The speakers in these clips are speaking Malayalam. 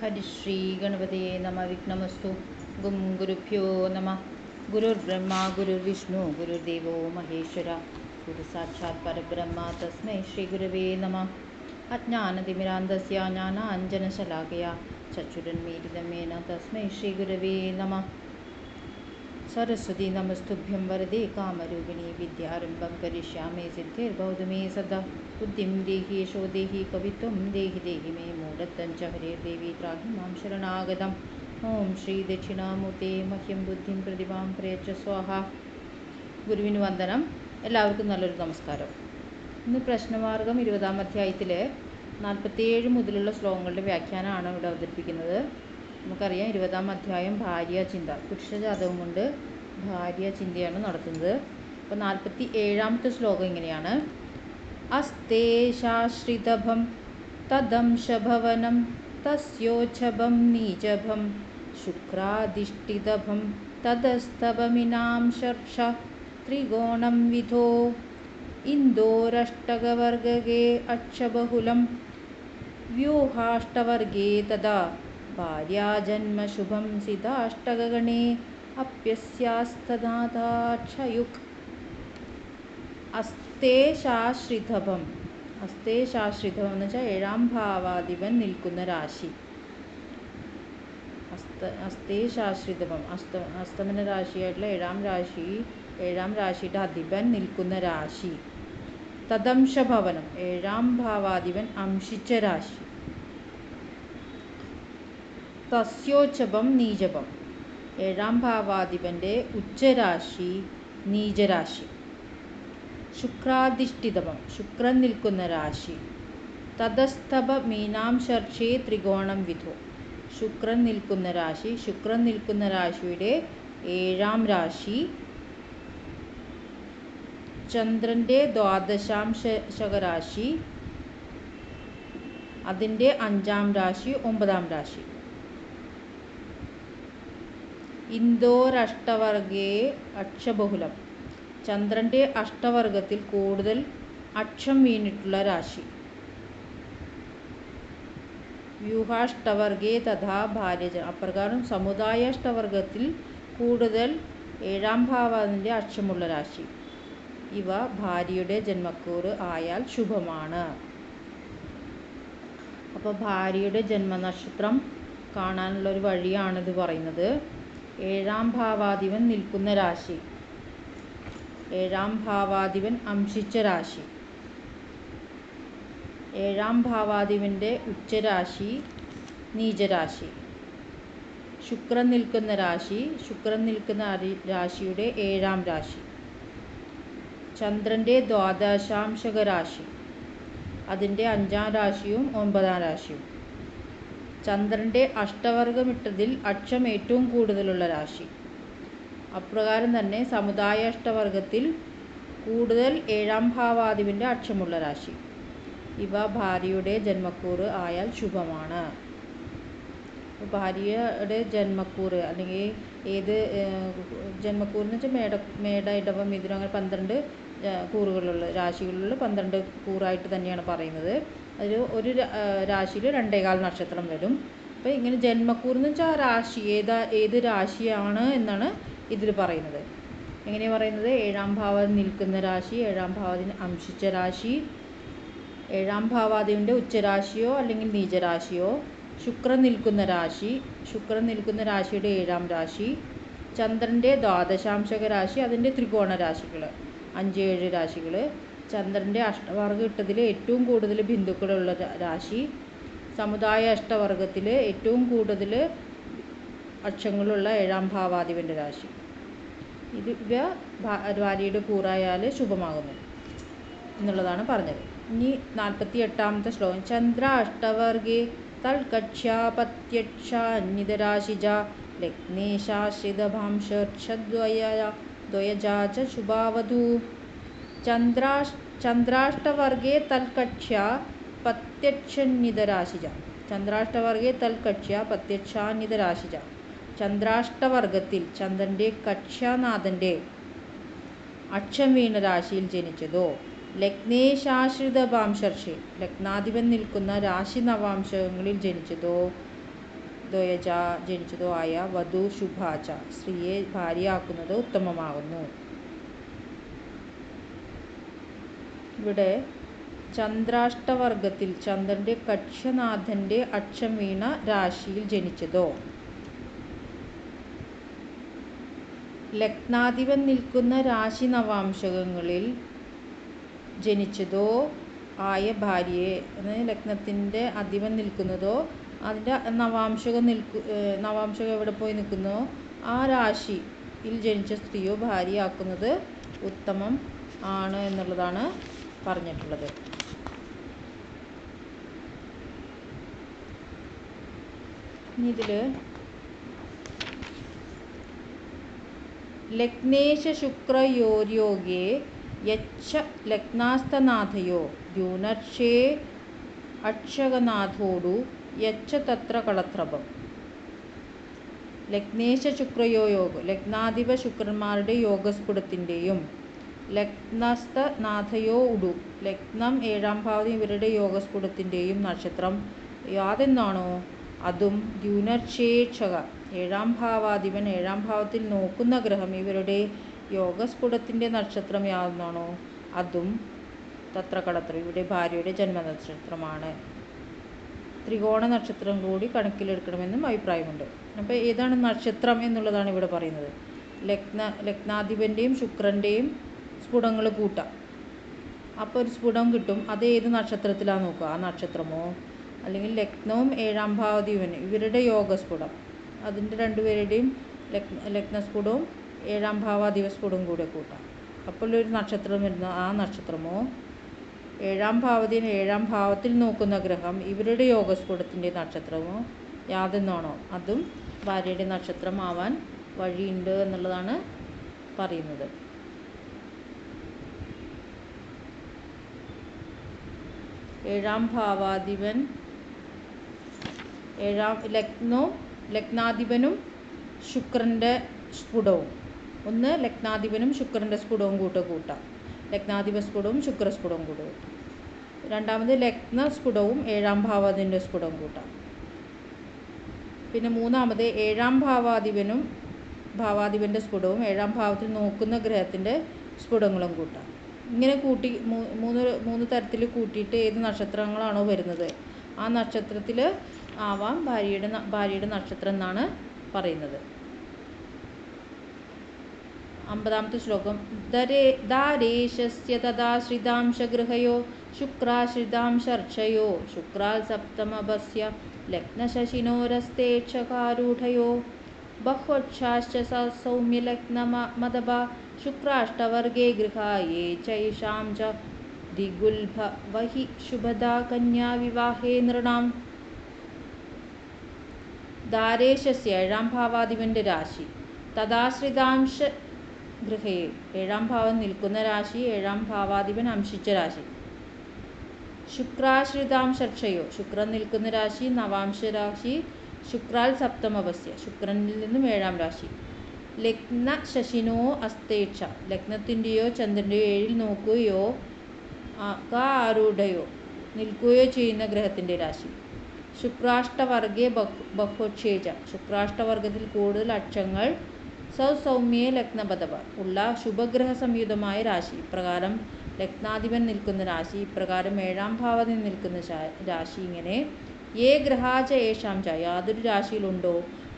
ഹരിശ്രീ ഗണപതയെ നമ. വിഘ്നമസ്തു. ഗും ഗുരുഭ്യോ നമ. ഗുരുർബ്രഹ്മ ഗുരുർവിഷ്ണു ഗുരുദേവോ മഹേശ്വര. ഗുരു സാക്ഷാത് പരബ്രഹ്മ തസ്മൈ ശ്രീ ഗുരവേ നമ. അജ്ഞാനതിമിരാന്ധസ്യ ജ്ഞാനാഞ്ജനശലാകയ ചക്ഷുരുന്മീലിതം യേന തസ്മൈ ശ്രീ ഗുരവേ നമ. സരസ്വതി നമസ്തുഭ്യം വരദേ കാമരൂപിണി. വിദ്യാരംഭം കരിഷ്യാമി സിദ്ധിർഭവതു മേ സദാ. ബുദ്ധിം ദേഹി യശോ ദേഹി കവിത്വം ദേഹി ദേഹി മേ മൂഢത്തം ച ഹരേർദേവി ത്രാഹി മാം ശരണാഗതം. ഓം ശ്രീ ദക്ഷിണാമൂർത്തേ മഹ്യം ബുദ്ധിം പ്രതിഭാം പ്രയച്ഛ സ്വാഹ. ഗുരുവിന് വന്ദനം. എല്ലാവർക്കും നല്ലൊരു നമസ്കാരം. ഇന്ന് പ്രശ്നമാർഗം 20-ാം അധ്യായത്തിലെ 47 മുതലുള്ള ശ്ലോകങ്ങളുടെ വ്യാഖ്യാനമാണ് ഇവിടെ അവതരിപ്പിക്കുന്നത്. നമുക്കറിയാം 20-ാം അധ്യായം ഭാര്യാചിന്ത, പുരുഷജാതകം കൊണ്ട് ഭാര്യാചിന്തയാണ് നടത്തുന്നത്. അപ്പോൾ 47-ാമത്തെ ശ്ലോകം ഇങ്ങനെയാണ്: അസ്തേശാശ്രിതഭം തദംശഭവനം തസ്യോച്ഛഭം നീചഭം ശുക്രാധിഷ്ഠിതഭം തദസ്തഭമിനാം ശർഷ ത്രികോണം വിധോ ഇन्दोरष्टकवर्गे अक्षबहुलं व्यूहाष्टवर्गे तदा भार्याजन्मशुभं सिताष्टकगणे अप्यस्यास्तनाथाक्षयुक्. അസ്തേശാശ്രിതഭം. അസ്തേശാശ്രിതഭം എന്ന് വെച്ചാൽ 7-ാം ഭാവാധിപൻ നിൽക്കുന്ന രാശി. അസ്തേശാശ്രിതഭം അസ്തമന രാശിയായിട്ടുള്ള 7-ാം രാശിയുടെ അധിപൻ നിൽക്കുന്ന രാശി. തദംശഭവനം 7-ാം ഭാവാധിപൻ അംശിച്ച രാശി. തസ്യോച്ഛഭം നീചഭം 7-ാം ഭാവാധിപൻ്റെ ഉച്ചരാശി നീചരാശി. ശുക്രാധിഷ്ഠിതഭം ശുക്രൻ നിൽക്കുന്ന രാശി. തദസ്തഭ മീനാം ശർഷേ ത്രികോണം വിധോ ശുക്രൻ നിൽക്കുന്ന രാശി. ശുക്രൻ നിൽക്കുന്ന രാശിയുടെ 7-ാം രാശി. ചന്ദ്രൻ്റെ ദ്വാദശാംശകരാശി, അതിൻ്റെ 5-ാം രാശി 9-ാം രാശി. ഇन्दोरष्टवर्गे അക്ഷബഹുലം ചന്ദ്രൻ്റെ അഷ്ടവർഗത്തിൽ കൂടുതൽ അക്ഷം വീണിട്ടുള്ള രാശി. വ്യൂഹാഷ്ടവർഗേ തഥാ ഭാര്യജ അപ്രകാരം സമുദായാഷ്ടവർഗത്തിൽ കൂടുതൽ 7-ാം ഭാവത്തിൻ്റെ അക്ഷമുള്ള രാശി. ഇവ ഭാര്യയുടെ ജന്മക്കൂറ് ആയാൽ ശുഭമാണ്. അപ്പോൾ ഭാര്യയുടെ ജന്മനക്ഷത്രം കാണാനുള്ളൊരു വഴിയാണിത് പറയുന്നത്. 7-ാം ഭാവാധിപൻ നിൽക്കുന്ന രാശി, 7-ാം ഭാവാധിപൻ അംശിച്ച രാശി, 7-ാം ഭാവാധിപൻ്റെ ഉച്ചരാശി നീചരാശി. ശുക്രൻ നിൽക്കുന്ന രാശി, ശുക്രൻ നിൽക്കുന്ന രാശിയുടെ 7-ാം രാശി. ചന്ദ്രൻ്റെ ദ്വാദശാംശക രാശി, അതിൻ്റെ 5-ാം രാശിയും 9-ാം രാശിയും. ചന്ദ്രൻ്റെ അഷ്ടവർഗമിട്ടതിൽ അക്ഷം ഏറ്റവും കൂടുതലുള്ള രാശി. അപ്രകാരം തന്നെ സമുദായാഷ്ടവർഗത്തിൽ കൂടുതൽ 7-ാം ഭാവാധിപൻ്റെ അക്ഷമുള്ള രാശി. ഇവ ഭാര്യയുടെ ജന്മക്കൂറ് ആയാൽ ശുഭമാണ്. ഭാര്യയുടെ ജന്മക്കൂറ് അല്ലെങ്കിൽ ഏത് ജന്മക്കൂറെന്ന് വെച്ചാൽ മേട ഇടവം മിഥുനം അങ്ങനെ 12 കൂറുകളുള്ള രാശികളിലുള്ള 12 കൂറായിട്ട് തന്നെയാണ് പറയുന്നത്. അതിൽ ഒരു രാശിയിൽ 2.25 നക്ഷത്രം വരും. അപ്പോൾ ഇങ്ങനെ ജന്മക്കൂറെന്ന് വെച്ചാൽ ആ രാശി ഏത് രാശിയാണ് എന്നാണ് ഇതിൽ പറയുന്നത്. എങ്ങനെയാണ് പറയുന്നത്? 7-ാം ഭാവത്തിൽ നിൽക്കുന്ന രാശി, 7-ാം ഭാവത്തിന് അംശിച്ച രാശി, 7-ാം ഭാവാധിപൻ്റെ ഉച്ചരാശിയോ അല്ലെങ്കിൽ നീചരാശിയോ, ശുക്രൻ നിൽക്കുന്ന രാശി, ശുക്രൻ നിൽക്കുന്ന രാശിയുടെ 7-ാം രാശി, ചന്ദ്രൻ്റെ ദ്വാദശാംശക രാശി, അതിൻ്റെ ത്രികോണ രാശികൾ 5-7 രാശികൾ, ചന്ദ്രൻ്റെ അഷ്ടവർഗം ഇട്ടതിൽ ഏറ്റവും കൂടുതൽ ബിന്ദുക്കളുള്ള രാശി, സമുദായ അഷ്ടവർഗത്തിൽ ഏറ്റവും കൂടുതൽ അക്ഷങ്ങളുള്ള 7-ാം ഭാവാധിപൻ്റെ രാശി. ഇവ ഭാര്യയുടെ കൂറായാൽ ശുഭമാകുന്നു എന്നുള്ളതാണ് പറഞ്ഞത്. ഇനി 48-ാമത്തെ ശ്ലോകം: ചന്ദ്ര അഷ്ടവർഗേ തൽകക്ഷ്യാപത്യക്ഷാന്യതരാശിജ ലഗ്നേശാശ്രിതഭാംശദ്വയജാ ച ശുഭാവധൂ. ചന്ദ്രാഷ്ടവർഗേ തൽകക്ഷ്യാ പത്യക്ഷന്യതരാശിജ. ചന്ദ്രാഷ്ടവർഗേ തൽകക്ഷ്യാ പത്യക്ഷാന്യതരാശിജ. ചന്ദ്രാഷ്ടവർഗത്തിൽ ചന്ദ്രൻ്റെ കക്ഷ്യാനാഥൻ്റെ അക്ഷം വീണ രാശിയിൽ ജനിച്ചതോ ലഗ്നേശാശ്രിതഭാംശർഷി ലഗ്നാധിപൻ നിൽക്കുന്ന രാശി നവാംശങ്ങളിൽ ജനിച്ചതോ ദ്വയജ ജനിച്ചതോ ആയ വധു ശുഭാച സ്ത്രീയെ ഭാര്യയാക്കുന്നത് ഉത്തമമാകുന്നു. ഇവിടെ ചന്ദ്രാഷ്ടവർഗത്തിൽ ചന്ദ്രൻ്റെ കക്ഷ്യനാഥൻ്റെ അക്ഷം വീണ രാശിയിൽ ജനിച്ചതോ ലഗ്നാധിപൻ നിൽക്കുന്ന രാശി നവാംശകങ്ങളിൽ ജനിച്ചതോ ആയ ഭാര്യയെ, അതായത് ലഗ്നത്തിൻ്റെ അധിപൻ നിൽക്കുന്നതോ അതിൻ്റെ നവാംശകം എവിടെ പോയി നിൽക്കുന്നോ ആ രാശിയിൽ ജനിച്ച സ്ത്രീയോ ഭാര്യയാക്കുന്നത് ഉത്തമം ആണ് എന്നുള്ളതാണ് പറഞ്ഞിട്ടുള്ളത്. ഇനി ഇതിൽ ലഗ്നേശ ശുക്രയോര്യോഗേ യച്ഛ ലഗ്നാസ്ഥനാഥയോ ദ്യൂനർഷേ അക്ഷകനാഥോടു യച്ഛ തത്ര കളത്രപം. ലഗ്നേശ ശുക്രയോയോഗം ലഗ്നാധിപ ശുക്രന്മാരുടെ യോഗസ്ഫുടത്തിൻ്റെയും ലഗ്നസ്ഥ നാഥയോ ഉടു ലഗ്നം 7-ാം ഭാവം ഇവരുടെ യോഗസ്ഫുടത്തിൻ്റെയും നക്ഷത്രം യാതെന്നാണോ അതും ദ്യൂനർഷേക്ഷക 7-ാം ഭാവാധിപൻ 7-ാം ഭാവത്തിൽ നോക്കുന്ന ഗ്രഹം ഇവരുടെ യോഗസ്ഫുടത്തിൻ്റെ നക്ഷത്രം യാതെന്നാണോ അതും തത്ര കളത്രം ഇവിടെ ഭാര്യയുടെ ജന്മനക്ഷത്രമാണ്. ത്രികോണ നക്ഷത്രം കൂടി കണക്കിലെടുക്കണമെന്നും അഭിപ്രായമുണ്ട്. അപ്പോൾ ഏതാണ് നക്ഷത്രം എന്നുള്ളതാണ് ഇവിടെ പറയുന്നത്. ലഗ്നാധിപൻ്റെയും ശുക്രൻ്റെയും സ്ഫുടങ്ങൾ കൂട്ടാം. അപ്പോൾ ഒരു സ്ഫുടം കിട്ടും. അത് ഏത് നക്ഷത്രത്തിലാണ് നോക്കുക, ആ നക്ഷത്രമോ അല്ലെങ്കിൽ ലഗ്നവും 7-ാം ഭാവാധിപൻ ഇവരുടെ യോഗസ്ഫുടം അതിൻ്റെ രണ്ടുപേരുടെയും ലഗ്നസ്ഫുടവും 7-ാം ഭാവാധിപ സ്ഫുടവും കൂടെ കൂട്ടാം. അപ്പോൾ ഒരു നക്ഷത്രം വരുന്ന ആ നക്ഷത്രമോ 7-ാം ഭാവത്തിൽ 7-ാം ഭാവത്തിൽ നോക്കുന്ന ഗ്രഹം ഇവരുടെ യോഗസ്ഫുടത്തിൻ്റെ നക്ഷത്രമോ യാതെന്നാണോ അതും ഭാര്യയുടെ നക്ഷത്രമാവാൻ വഴിയുണ്ട് എന്നുള്ളതാണ് പറയുന്നത്. ഏഴാം ഭാവാധിപൻ ലഗ്നാധിപനും ശുക്രൻ്റെ സ്ഫുടവും ഒന്ന് ലഗ്നാധിപനും ശുക്രൻ്റെ സ്ഫുടവും കൂട്ടാം. ലഗ്നാധിപ സ്ഫുടവും ശുക്രസ്ഫുടവും കൂട്ടും. രണ്ടാമത് ലഗ്നസ്ഫുടവും 7-ാം ഭാവാധിപൻ്റെ സ്ഫുടവും കൂട്ടാം. പിന്നെ മൂന്നാമത് 7-ാം ഭാവാധിപൻ്റെ സ്ഫുടവും 7-ാം ഭാവത്തിൽ നോക്കുന്ന ഗ്രഹത്തിൻ്റെ സ്ഫുടങ്ങളും കൂട്ടാം. ഇങ്ങനെ കൂട്ടി മൂന്ന് തരത്തിൽ കൂട്ടിയിട്ട് ഏത് നക്ഷത്രങ്ങളാണോ വരുന്നത് ആ നക്ഷത്രത്തിൽ ആവാം ഭാര്യയുടെ നക്ഷത്രം എന്നാണ് പറയുന്നത്. 50-ാമത്തെ ശ്ലോകം ദാരേശസ്യ തദാശ്രിതാംശഗൃഹയോ ശുക്രാശ്രിതാംശർച്ചയോ ശുക്രാൽ സപ്തമഭസ്യ ലഗ്നശശിനോരസ്തേക്ഷകാരൂഢയോ ബഹ്വക്ഷാശ്ച സൗമ്യലഗ്നമദഭ ശുക്രാഷ്ടവർഗേ ഗൃഹാ യേ ചൈഷാം ച ദിഗുൽഭ വഹി ശുഭദാ കന്യാ വിവാഹേ നൃണാം. ദാരേശസ്യ 7-ാം ഭാവാധിപൻ്റെ രാശി തദാശ്രിതാംശ ഗൃഹേ 7-ാം ഭാവം നിൽക്കുന്ന രാശി 7-ാം ഭാവാധിപൻ അംശിച്ച രാശി ശുക്രാശ്രിതാംശർച്ചയോ ശുക്രൻ നിൽക്കുന്ന രാശി നവാംശ രാശി ശുക്രാൽ സപ്തമഭസ്യ ശുക്രനിൽ നിന്നും 7-ാം രാശി ലഗ്ന ശശിനോ അസ്തേക്ഷ ലഗ്നത്തിൻ്റെയോ ചന്ദ്രൻ്റെയോ 7-ൽ നോക്കുകയോ ആരൂഢയോ നിൽക്കുകയോ ചെയ്യുന്ന ഗ്രഹത്തിൻ്റെ രാശി ശുക്രാഷ്ടവർഗേ ബഹ്വക്ഷേജ ശുക്രാഷ്ടവർഗത്തിൽ കൂടുതൽ അക്ഷങ്ങൾ സൗമ്യേ ലഗ്നപദവ ഉള്ള ശുഭഗ്രഹ സംയുതമായ രാശി ഇപ്രകാരം ലഗ്നാധിപൻ നിൽക്കുന്ന രാശി ഇപ്രകാരം 7-ാം ഭാവത്തിൽ നിൽക്കുന്ന രാശി ഇങ്ങനെ ഏ ഗ്രഹാച യേഷാം ച യാതൊരു രാശിയിലുണ്ടോ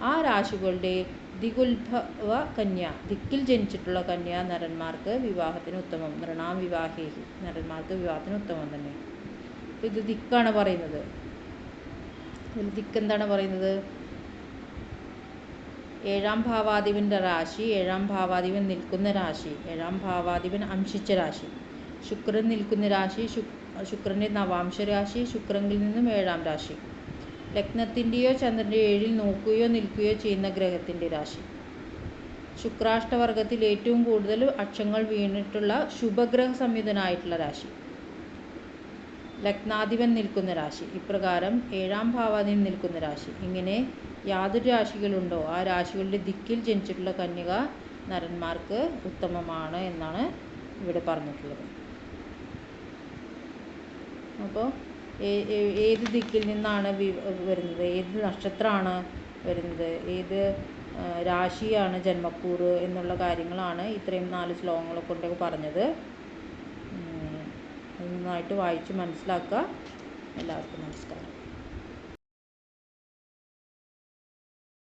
ആ രാശികളുടെ ദിഗുൽഭവ കന്യ ദിക്കിൽ ജനിച്ചിട്ടുള്ള കന്യ നരന്മാർക്ക് വിവാഹത്തിന് ഉത്തമം. നൃണാം വിവാഹേഹി നരന്മാർക്ക് വിവാഹത്തിന് ഉത്തമം തന്നെ. അപ്പോൾ ഇത് ദിക്കാണ് പറയുന്നത്. ഇതിൽ ദിക്ക് എന്താണ് പറയുന്നത്? 7-ാം ഭാവാധിപൻ്റെ രാശി 7-ാം ഭാവാധിപൻ നിൽക്കുന്ന രാശി 7-ാം ഭാവാധിപൻ അംശിച്ച രാശി ശുക്രൻ നിൽക്കുന്ന രാശി ശുക്രൻ്റെ നവാംശ രാശി ശുക്രനിൽ നിന്നും 7-ാം രാശി ലഗ്നത്തിൻ്റെയോ ചന്ദ്രൻ്റെയോ 7-ൽ നോക്കുകയോ നിൽക്കുകയോ ചെയ്യുന്ന ഗ്രഹത്തിൻ്റെ രാശി ശുക്രാഷ്ടവർഗത്തിൽ ഏറ്റവും കൂടുതൽ അക്ഷങ്ങൾ വീണിട്ടുള്ള ശുഭഗ്രഹ സംയുതനായിട്ടുള്ള രാശി ലഗ്നാധിപൻ നിൽക്കുന്ന രാശി ഇപ്രകാരം 7-ാം ഭാവാധിപൻ നിൽക്കുന്ന രാശി ഇങ്ങനെ യാതൊരു രാശികളുണ്ടോ ആ രാശികളുടെ ദിക്കിൽ ജനിച്ചിട്ടുള്ള കന്യക നരന്മാർക്ക് ഉത്തമമാണ് എന്നാണ് ഇവിടെ പറഞ്ഞിട്ടുള്ളത്. അപ്പോൾ ഏത് ദിക്കിൽ നിന്നാണ് വരുന്നത് ഏത് നക്ഷത്രമാണ് വരുന്നത്, ഏത് രാശിയാണ് ജന്മക്കൂറ് എന്നുള്ള കാര്യങ്ങളാണ് ഇത്രയും 4 ശ്ലോകങ്ങളെ കൊണ്ട് പറഞ്ഞത്. നന്നായിട്ട് വായിച്ച് മനസ്സിലാക്കുക. എല്ലാവർക്കും നമസ്കാരം.